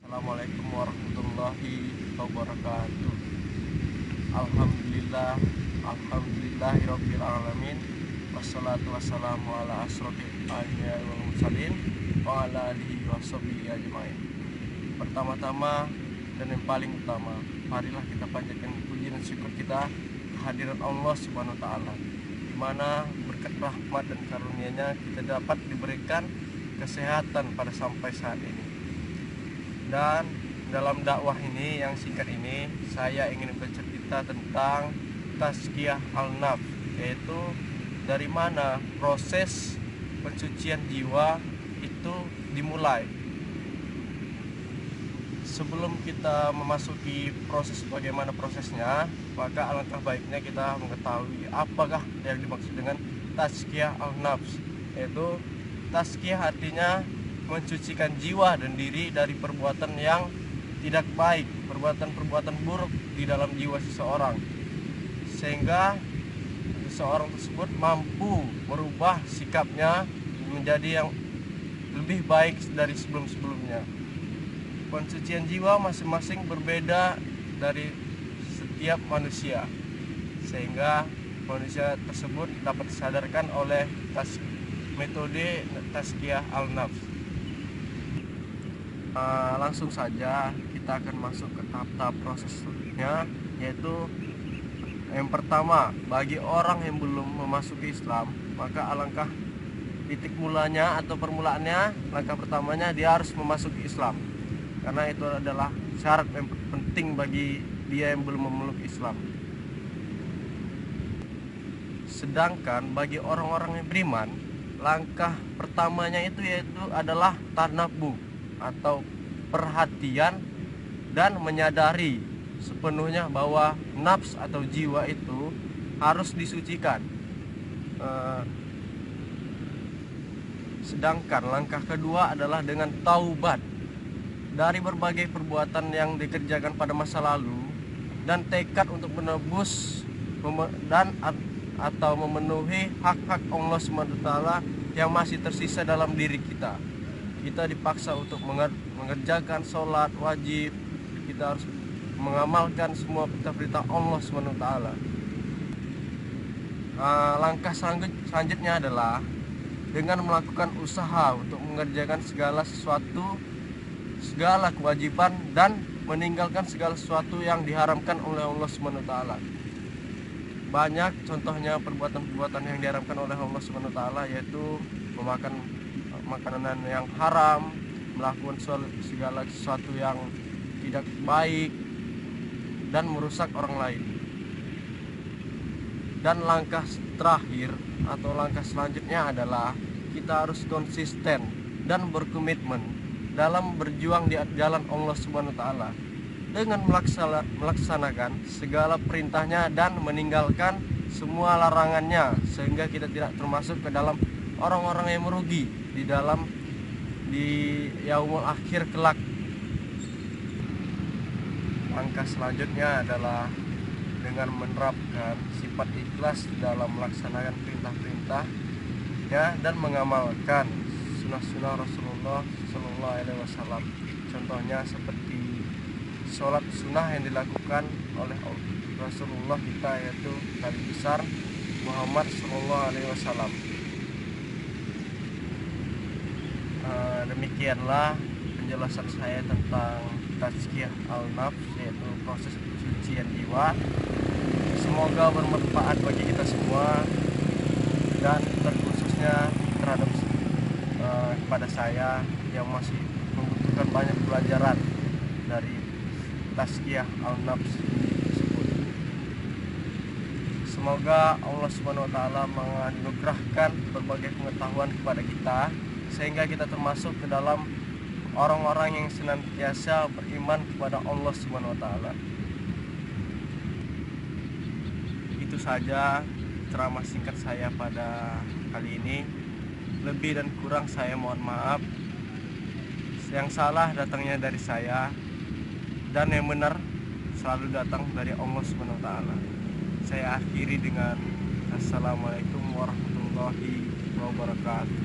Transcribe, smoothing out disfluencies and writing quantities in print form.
Assalamualaikum warahmatullahi wabarakatuh. Alhamdulillah, alhamdulillahirabbil alamin. Wassalatu wassalamu ala asrofil anbiya wal mursalin wa ala alihi washabihi ajmain. Pertama-tama dan yang paling utama, marilah kita panjatkan puji dan syukur kita kehadiran Allah Subhanahu wa taala, di mana berkat rahmat dan karunia-Nya kita dapat diberikan kesehatan pada sampai saat ini. Dan dalam dakwah ini yang singkat ini, saya ingin bercerita tentang tazkiyah al-nafs, yaitu dari mana proses pencucian jiwa itu dimulai. Sebelum kita memasuki proses bagaimana prosesnya, maka alangkah baiknya kita mengetahui apakah yang dimaksud dengan tazkiyah al-nafs. Yaitu tazkiyah artinya mencucikan jiwa dan diri dari perbuatan yang tidak baik, perbuatan-perbuatan buruk di dalam jiwa seseorang, sehingga seseorang tersebut mampu merubah sikapnya menjadi yang lebih baik dari sebelum-sebelumnya. Pencucian jiwa masing-masing berbeda dari setiap manusia, sehingga manusia tersebut dapat disadarkan oleh metode tazkiyah al-nafs. Langsung saja kita akan masuk ke tahap-tahap prosesnya, yaitu yang pertama, bagi orang yang belum memasuki Islam, maka alangkah titik mulanya atau permulaannya, langkah pertamanya dia harus memasuki Islam, karena itu adalah syarat yang penting bagi dia yang belum memeluk Islam. Sedangkan bagi orang-orang yang beriman, langkah pertamanya itu yaitu adalah tanabuh atau perhatian dan menyadari sepenuhnya bahwa nafs atau jiwa itu harus disucikan. Sedangkan langkah kedua adalah dengan taubat dari berbagai perbuatan yang dikerjakan pada masa lalu dan tekad untuk menebus dan atau memenuhi hak-hak Allah SWT yang masih tersisa dalam diri kita. Kita dipaksa untuk mengerjakan sholat wajib, kita harus mengamalkan semua perintah-perintah Allah SWT. Langkah selanjutnya adalah dengan melakukan usaha untuk mengerjakan segala kewajiban dan meninggalkan segala sesuatu yang diharamkan oleh Allah SWT. Banyak contohnya perbuatan-perbuatan yang diharamkan oleh Allah SWT, yaitu memakan makanan yang haram, melakukan segala sesuatu yang tidak baik, dan merusak orang lain. Dan langkah terakhir atau langkah selanjutnya adalah kita harus konsisten dan berkomitmen dalam berjuang di jalan Allah Subhanahu wa taala dengan melaksanakan segala perintahnya dan meninggalkan semua larangannya, sehingga kita tidak termasuk ke dalam orang-orang yang merugi di yaumul akhir kelak. Langkah selanjutnya adalah dengan menerapkan sifat ikhlas dalam melaksanakan perintah-perintah ya, dan mengamalkan sunnah-sunnah Rasulullah SAW. Contohnya seperti sholat sunnah yang dilakukan oleh Rasulullah kita, yaitu Nabi besar Muhammad SAW. Demikianlah penjelasan saya tentang tazkiyah al-nafs, yaitu proses pencucian jiwa. Semoga bermanfaat bagi kita semua, dan terkhususnya terhadap kepada saya yang masih membutuhkan banyak pelajaran dari tazkiyah al-nafs tersebut. Semoga Allah Subhanahu wa taala menganugerahkan berbagai pengetahuan kepada kita, sehingga kita termasuk ke dalam orang-orang yang senantiasa beriman kepada Allah Subhanahu wa taala. Itu saja ceramah singkat saya pada kali ini. Lebih dan kurang saya mohon maaf. Yang salah datangnya dari saya, dan yang benar selalu datang dari Allah Subhanahu wa taala. Saya akhiri dengan assalamualaikum warahmatullahi wabarakatuh.